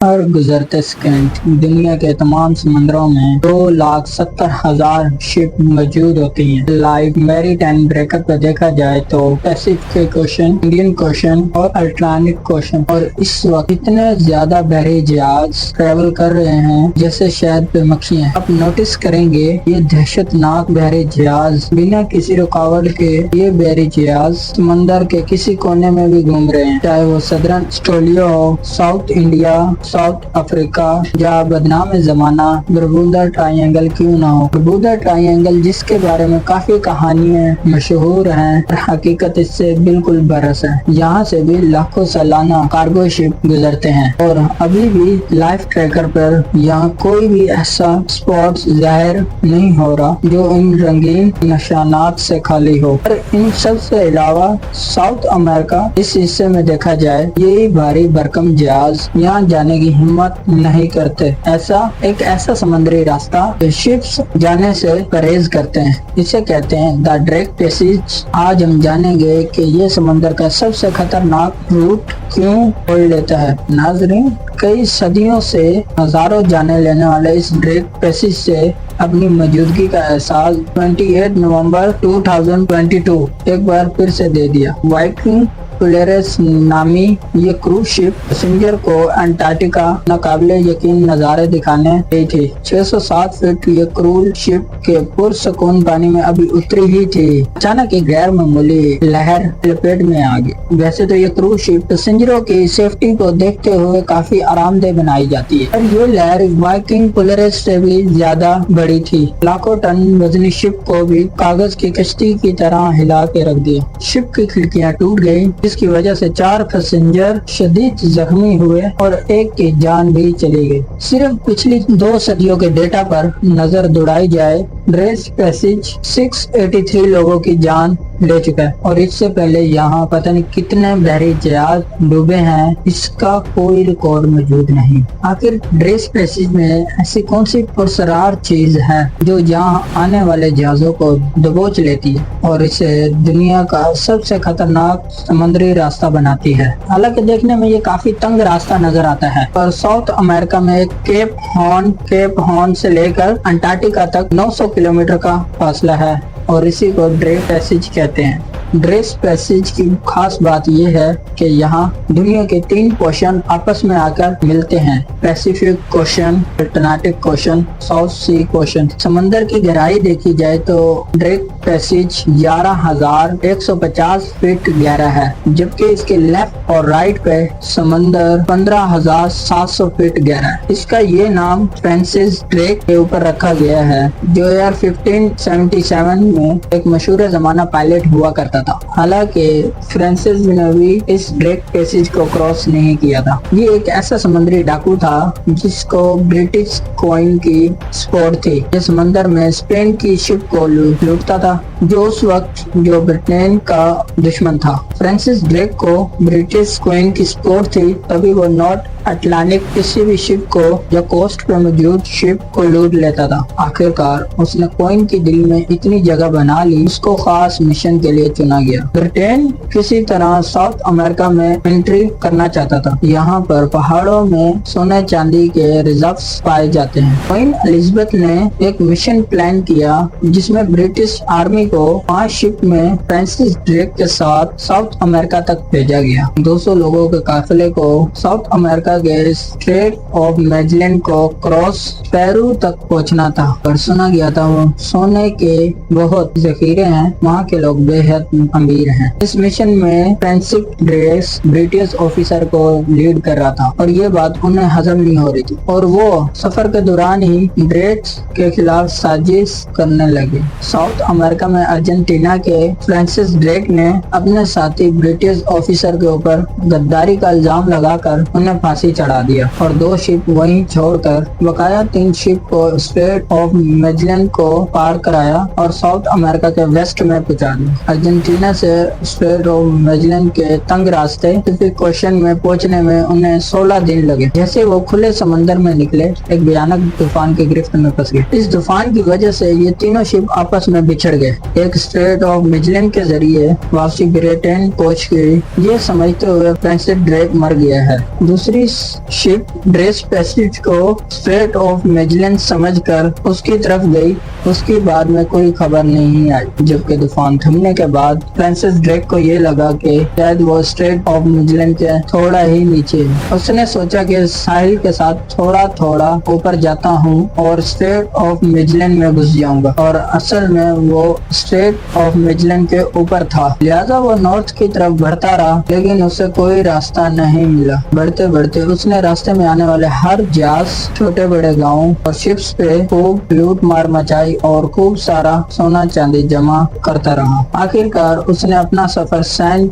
ہر گزرتے سیکنڈ دنیا کے تمام سمندروں میں 2,70,000 شپ موجود ہوتی ہیں۔ لائیو میری ٹائم بریکر پہ دیکھا جائے تو پیسفک اوشن، انڈین اوشن اور اٹلانٹک اوشن، اور اس وقت اتنے زیادہ بحری جہاز ٹریول کر رہے ہیں جیسے شہد پہ مکھیاں۔ آپ نوٹس کریں گے یہ دہشت ناک بحری جہاز بنا کسی رکاوٹ کے، یہ بحری جہاز سمندر کے کسی کونے میں بھی گھوم رہے ہیں، چاہے وہ سدرن آسٹریلیا ہو، ساؤتھ انڈیا، ساؤتھ افریقہ، جہاں بدنام زمانہ برمودا ٹرائی اینگل کیوں نہ ہو۔ برمودا ٹرائی اینگل جس کے بارے میں کافی کہانیاں مشہور ہیں، حقیقت اس سے بالکل برعکس ہے۔ یہاں سے بھی لاکھوں سالانہ کارگو شپ گزرتے ہیں، اور ابھی بھی لائف ٹریکر پر یہاں کوئی بھی ایسا اسپاٹ ظاہر نہیں ہو رہا جو ان رنگین نشانات سے خالی ہو۔ اور ان سب سے علاوہ ساؤتھ امریکہ اس حصے میں دیکھا جائے، یہی بھاری بھرکم جہاز یہاں جانے کی ہمت نہیں کرتے۔ ایسا سمندری راستہ جو شپس جانے سے پرہیز کرتے ہیں، اسے کہتے ہیں دا ڈریک پیسیج۔ آج ہم جانیں گے کہ یہ سمندر کا سب سے خطرناک روٹ کیوں کھول لیتا ہے۔ ناظرین، کئی صدیوں سے ہزاروں جانے لینے والے اس ڈریک پیسیج سے اپنی موجودگی کا احساس 28 نومبر 2022 ایک بار پھر سے دے دیا۔ وائکنگ پولیرس نامی یہ کروز شپ پیسنجر کو انٹارکٹیکا ناقابل یقین نظارے دکھانے گئی تھی۔ 607 فٹ یہ کروز شپ کے پرسکون پانی میں ابھی اتری ہی تھی، اچانک ایک غیر معمولی لہر لپیٹ میں آ گئی۔ ویسے تو یہ کروز شپ پیسنجروں کی سیفٹی کو دیکھتے ہوئے کافی آرام دہ بنائی جاتی ہے، اور یہ لہر وائکنگ پولیرس سے بھی زیادہ بڑی تھی۔ لاکھوں ٹن وزنی شپ کو بھی کاغذ کی کشتی کی طرح ہلا کے رکھ دیا۔ شپ کی کھڑکیاں ٹوٹ گئی، جس کی وجہ سے 4 پیسنجر شدید زخمی ہوئے اور ایک کی جان بھی چلی گئی۔ صرف پچھلی 2 صدیوں کے ڈیٹا پر نظر دوڑائی جائے، ڈریک پیسیج 683 لوگوں کی جان لے چکا ہے، اور اس سے پہلے یہاں پتہ نہیں کتنے بحری جہاز ڈوبے ہیں، اس کا کوئی ریکارڈ موجود نہیں۔ آخر ڈریک پیسیج میں ایسی کون سی پراسرار چیز ہے جو یہاں آنے والے جہازوں کو دبوچ لیتی ہے اور اسے دنیا کا سب سے خطرناک سمندری راستہ بناتی ہے؟ حالانکہ دیکھنے میں یہ کافی تنگ راستہ نظر آتا ہے، پر ساؤتھ امریکہ میں کیپ ہارن سے لے کر انٹارکٹیکا تک 900 کلومیٹر کا فاصلہ ہے، اور اسی کو ڈریک پیسیج کہتے ہیں۔ ڈریک پیسیج کی خاص بات یہ ہے کہ یہاں دنیا کے 3 اوشن آپس میں آ کر ملتے ہیں: Pacific Ocean, Atlantic Ocean, South Sea Ocean. سمندر کی گہرائی دیکھی جائے تو ڈریک پیسیج 11,150 فٹ گہرا ہے، جبکہ اس کے لیفٹ اور رائٹ پہ سمندر 15,700 فٹ گہرا ہے۔ اس کا یہ نام فرانسس ڈریک کے اوپر رکھا گیا ہے، جو 1577 میں ایک مشہور زمانہ پائلٹ ہوا کرتا تھا۔ حالانکہ فرانسس نے بھی اس ڈریک پیسیج کو کراس نہیں کیا تھا۔ یہ ایک ایسا سمندری ڈاکو تھا جس کو برٹش کوئن کی سپورٹ تھی۔ یہ سمندر میں اسپین کی شپ کو لوٹتا تھا، جو اس وقت جو برٹن کا دشمن تھا۔ فرانسس ڈریک کو برٹش کوئن کی سپورٹ تھی، تبھی وہ نارتھ اٹلانٹک کسی بھی شپ کو جو کوسٹ پہ موجود شپ کو لوٹ لیتا تھا۔ آخرکار اس نے کوئن کی دل میں اتنی جگہ بنا لی، اس کو خاص مشن کے لیے چنا گیا۔ برٹن کسی طرح ساؤتھ امریکہ میں انٹری کرنا چاہتا تھا۔ یہاں پر پہاڑوں میں سونے چاندی کے ریزروز پائے جاتے ہیں۔ کوئن الزبتھ نے ایک مشن پلان کیا جس میں برٹش آرمی کو 5 شپ میں فرانسس ڈریک کے ساتھ ساؤتھ امریکہ تک بھیجا گیا۔ 200 لوگوں کے قافلے کو ساؤتھ امریکہ کے اسٹریٹ آف میجلن کو کراس پیرو تک پہنچنا تھا، اور سنا گیا تھا وہ سونے کے بہت ذخیرے ہیں، وہاں کے لوگ بے حد امیر ہیں۔ اس مشن میں فرانسس ڈریک برٹش آفیسر کو لیڈ کر رہا تھا، اور یہ بات انہیں ہضم نہیں ہو رہی تھی، اور وہ سفر کے دوران ہی ڈریک کے خلاف سازش کرنے لگے۔ ساؤتھ امریکہ میں ارجنٹینا کے فرانسس ڈریک نے اپنے ساتھی برٹش آفیسر کے اوپر غداری کا الزام لگا کر انہیں پھانسی چڑھا دیا، اور 2 شپ وہیں چھوڑ کر بقایا 3 شپ کو اسٹریٹ آف میجلن کو پار کرایا اور ساؤتھ امریکہ کے ویسٹ میں پہنچا دیا۔ ارجنٹینا سے اسٹریٹ آف میجلن کے تنگ راستے پیسفک اوشن میں پہنچنے میں انہیں 16 دن لگے۔ جیسے وہ کھلے سمندر میں نکلے، ایک بھیانک طوفان کی گرفت میں پھنس گئے۔ اس طوفان کی وجہ سے یہ تینوں شپ آپس میں بچھڑ گئے۔ ایک اسٹریٹ آف میجلن کے ذریعے واپسی برٹن پہنچ گئی، یہ سمجھتے ہوئے فرانسس ڈریک مر گیا ہے۔ دوسری शिप ड्रेस पैसेज को स्ट्रेट ऑफ मैजेलन समझकर उसकी तरफ गई। उसके बाद में कोई खबर नहीं आई। जबकि तूफान थमने के बाद फ्रांसिस ड्रेक को ये लगा कि शायद वो स्ट्रेट ऑफ मैजेलन के थोड़ा ही नीचे है। उसने सोचा कि साहिल के साथ थोड़ा थोड़ा ऊपर जाता हूँ और स्ट्रेट ऑफ मैजेलन में घुस जाऊंगा, और असल में वो स्ट्रेट ऑफ मैजेलन के ऊपर था। लिहाजा वो नॉर्थ की तरफ बढ़ता रहा, लेकिन उसे कोई रास्ता नहीं मिला। बढ़ते बढ़ते उसने रास्ते में आने वाले हर जहाज, छोटे बड़े गाँव और शिप्स पे खूब लूट मार मचाई और खूब सारा सोना चांदी जमा करता रहा। आखिरकार उसने अपना सफर सैन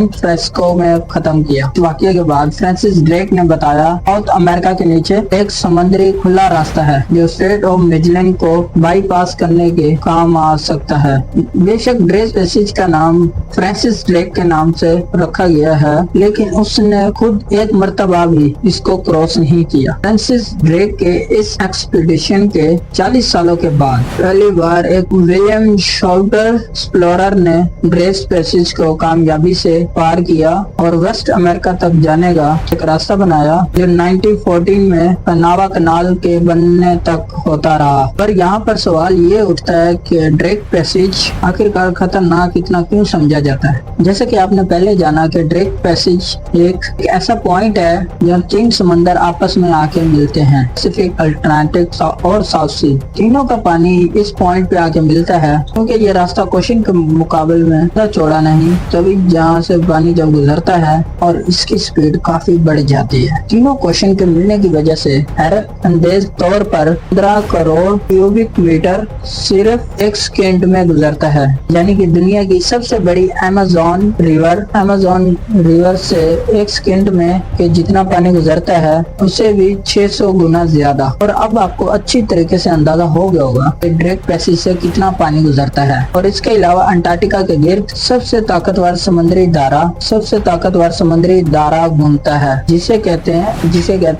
फ्रांसिस्को में खत्म किया। वाकये के बाद फ्रांसिस ड्रेक ने बताया, साउथ अमेरिका के नीचे एक समुद्री खुला रास्ता है जो स्ट्रेट ऑफ मैजेलन को बाईपास करने के काम आ सकता है। बेशक ड्रेस पैसेज का नाम फ्रांसिस ड्रेक के नाम से रखा गया है, लेकिन उसने खुद एक मर्तबा भी इसको क्रॉस नहीं किया। फ्रांसिस ड्रेक के इस एक्सपीडिशन के 40 सालों के बाद पहली बार एक विलियम शॉल्टर एक्सप्लोरर ने ड्रेस पैसेज को कामयाबी से पार किया और वेस्ट अमेरिका तक जाने का एक रास्ता बनाया, जो 1914 में पनामा कनाल के बनने तक होता रहा। पर यहाँ पर सवाल ये उठता है कि ड्रेक पैसेज आखिरकार खतरनाक इतना क्यों समझा जाता है। जैसे कि आपने पहले जाना कि ड्रेक पैसेज एक ऐसा पॉइंट है जहाँ 3 समंदर आपस में आके मिलते हैं, पैसिफिक, अटलांटिक और साउथ सी। तीनों का पानी इस पॉइंट पे आके मिलता है। क्योंकि ये रास्ता कोशिन के मुकाबले में इतना चौड़ा नहीं, तभी जहाँ से पानी जब गुजरता है और इसकी स्पीड काफी बढ़ जाती है। तीनों कोशिन के मिलने की वजह से हैरत अंदेज तौर पर 15 करोड़ क्यूबिक मीटर सिर्फ 1 सेकंड में गुजरता है। यानी कि दुनिया की सबसे बड़ी अमेज़न रिवर से 1 सेकंड में के जितना पानी गुजरता है उससे भी 600 गुना ज्यादा। और अब आपको अच्छी तरीके से अंदाजा हो गया होगा कि ड्रेक पैसेज से कितना पानी गुजरता है। और इसके अलावा अंटार्कटिका के गिर्द सबसे ताकतवर समुद्री धारा घूमता है, जिसे कहते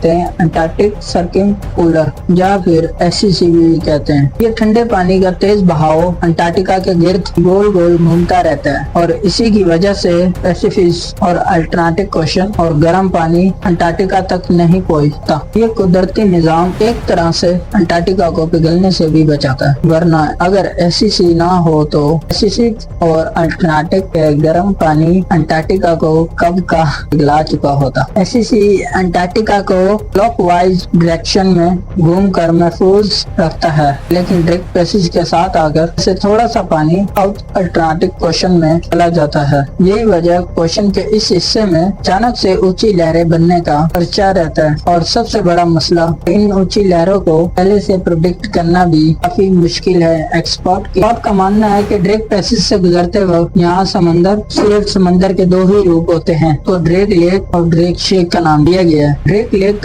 हैं अंटार्कटिक सर्किम्पोलर या फिर SCC भी कहते हैं। ये ठंडे पानी का तेज बहाव अंटार्कटिका के गिर्द गोल गोल घूमता रहता है और इसी की वजह से पैसिफिक और अटलांटिक ओशन और गर्म पानी अंटार्कटिका तक नहीं पहुंचता। ये कुदरती निजाम एक तरह से अंटार्कटिका को पिघलने से भी बचाता है, वरना अगर SCC ना हो तो पैसिफिक और अटलांटिक के गर्म पानी अंटार्कटिका को कब का पिघला चुका होता। SCC अंटार्कटिका को क्लॉकवाइज डायरेक्शन में घूमकर महफूज रखता है, लेकिन ड्रेक पैसेज के साथ आकर इसे थोड़ा सा पानी साउथ अटलांटिक ओशन में चला जाता है। यही वजह ओशन के इस हिस्से में अचानक से ऊंची लहरें बनने का खर्चा रहता है। और सबसे बड़ा मसला, इन ऊंची लहरों को पहले से प्रेडिक्ट करना भी काफी मुश्किल है। एक्सपर्ट का मानना है कि ड्रेक पैसेज से गुजरते वक्त यहाँ सिर्फ समंदर के 2 ही रूप होते हैं, तो ड्रेक लेक और ड्रेक शेक का नाम दिया गया है। ड्रेक लेक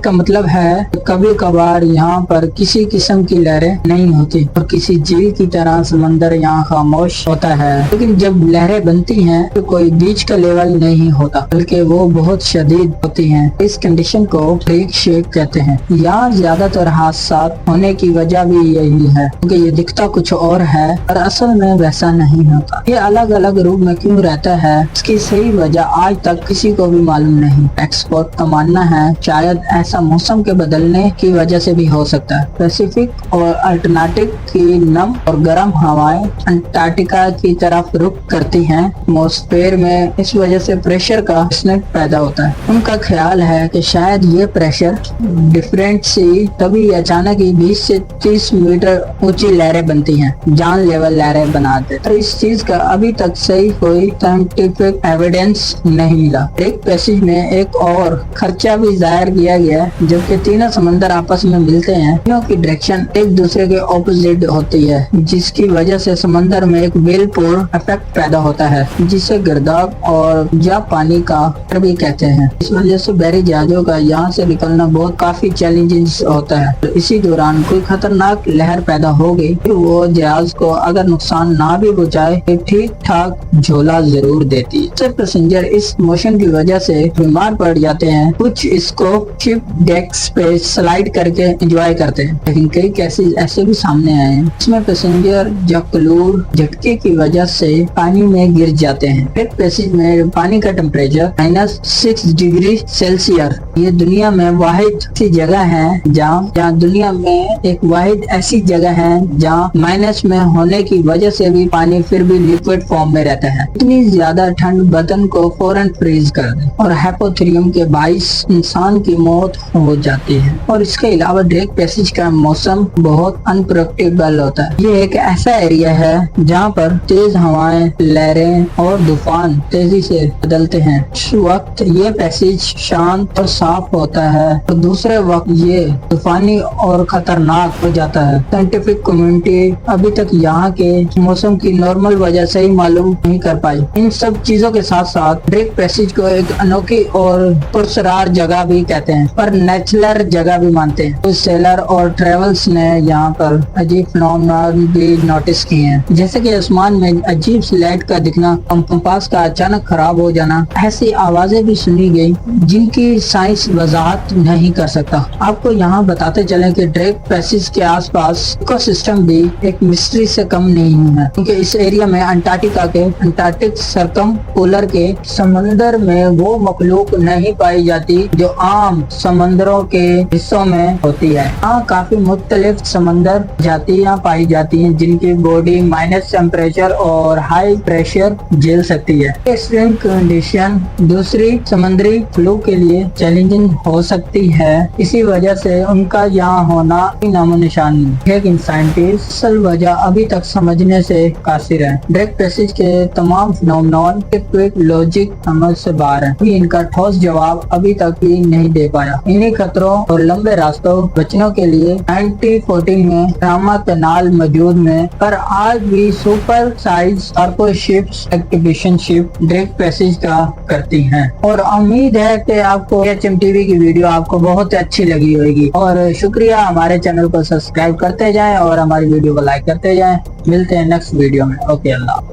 का मतलब है कभी कभार यहाँ पर किसी किस्म की लहरें नहीं होती और किसी झील की तरह समंदर यहाँ खामोश होता है। लेकिन जब लहरें बनती हैं तो कोई बीच का लेवल नहीं होता, बल्कि वो बहुत शदीद होती हैं। इस कंडीशन को ड्रेक शेक कहते हैं। यहाँ ज्यादातर हादसा होने की वजह भी यही है, क्योंकि ये दिखता कुछ और है और असल में वैसा नहीं होता। ये अलग अलग रूप में क्यों रहता है, इसकी सही वजह आज तक किसी को भी मालूम नहीं। एक्सपर्ट का मानना है शायद ऐसा मौसम के बदलने की वजह से भी हो सकता है। पैसिफिक और अटलांटिक की नम और गर्म हवाएं अंटार्कटिका की तरफ रुख करती हैं एटमॉस्फेयर में, इस वजह से प्रेशर का स्नेक पैदा होता है। उनका ख्याल है कि शायद ये प्रेशर डिफरेंट सी तभी अचानक ही 20 से 30 मीटर ऊंची लहरें बनती हैं, जान लेवल लहरें बनाते। तो इस चीज का अभी तक सही कोई साइंटिफिक एविडेंस नहीं मिला। ड्रेक पैसेज में एक और खर्चा भी जाहिर किया गया, जबकि तीनों समंदर आपस में मिलते हैं, तीनों की डायरेक्शन एक दूसरे के ऑपोजिट होती है, जिसकी वजह से समंदर में एक व्हिर्लपूल इफेक्ट पैदा होता है, जिसे गिरदाव और या पानी का भी कहते हैं। इस वजह से बहरी जहाजों का यहाँ से निकलना बहुत काफी चैलेंजिंग होता है। तो इसी दौरान कोई खतरनाक लहर पैदा हो गई, फिर वो जहाज को अगर नुकसान ना भी पहुंचाए तो ठीक ठाक झोला जरूर देती है। पैसेंजर इस मोशन की वजह से बीमार पड़ जाते हैं। कुछ इसको शिप डेक्स पे स्लाइड करके एंजॉय करते हैं, लेकिन कई केसेस ऐसे भी सामने आए हैं इसमें पैसेंजर जकलूर झटके की वजह से पानी में गिर जाते हैं। ड्रैक पैसेज में पानी का टेम्परेचर -6 डिग्री सेल्सियस। ये दुनिया में वाहिद ऐसी जगह है जहाँ दुनिया में एक वाहिद ऐसी जगह है जहाँ माइनस में होने की वजह से भी पानी फिर भी लिक्विड फॉर्म में रहता है। इतनी ज्यादा ठंड बदन को फौरन फ्रीज कर दे और हाइपोथर्मिया के बाइस इंसान की मौत हो जाती है। और इसके अलावा ड्रैक पैसेज का मौसम बहुत अनप्रेडिक्टेबल होता है। ये एक ऐसा एरिया है जहाँ पर तेज हवाएं, लहरें और तूफान तेजी से बदलते हैं। इस वक्त ये पैसेज शांत और साफ होता है और दूसरे वक्त ये तूफानी और खतरनाक हो जाता है। साइंटिफिक कम्युनिटी अभी तक यहाँ के मौसम की नॉर्मल वजह से ही मालूम नहीं कर पाई। इन सब चीजों के साथ साथ ड्रैक पैसेज को एक अनोखी और पुरस्कार जगह भी कहते हैं, पर नेचुरल जगह भी मानते हैं। कुछ सेलर और ट्रेवल्स ने यहाँ पर अजीब फिनोमेना भी नोटिस किए हैं, जैसे कि आसमान में अजीब सी लाइट का दिखना, कंपास का अचानक खराब हो जाना। ऐसी आवाजें भी सुनी गई जिनकी साइंस वजाहत नहीं कर सकता। आपको यहाँ बताते चले कि ड्रैक पैसेज के आसपास इकोसिस्टम भी एक मिस्ट्री से कम नहीं है, क्योंकि इस एरिया में अंटार्कटिका के अंटार्कटिक सर्कम पोलर के समंदर में वो मखलूक नहीं पाई जाती जो आम समंदरों के हिस्सों में होती है। यहाँ काफी मुख्तलिफ समंदर जातियाँ पाई जाती हैं जिनकी बॉडी माइनस टेम्परेचर और हाई प्रेशर झेल सकती है। एक्सट्रीम कंडीशन दूसरी समुद्री फ्लू के लिए चैलेंजिंग हो सकती है, इसी वजह से उनका यहाँ होना नामो निशान नहीं। लेकिन साइंटिस्ट असल वजह अभी तक समझने से कासिर है। ड्रैक पैसेज के तमाम फिनोमेनन के क्विक लॉजिक समझ से बाहर है। इनका ठोस जवाब अभी तक भी नहीं दे पाया। इन्हीं खतरों और लंबे रास्तों बचने के लिए 1914 में रामा कैनाल मौजूद में, पर आज भी super size cargo ships activation ship Drake Passage का करती हैं। और उम्मीद है कि आपको HMTV की वीडियो आपको बहुत अच्छी लगी होगी। और शुक्रिया, हमारे चैनल को सब्सक्राइब करते जाएं और हमारी वीडियो को लाइक करते जाएं। मिलते हैं नेक्स्ट वीडियो में। ओके, अल्लाह।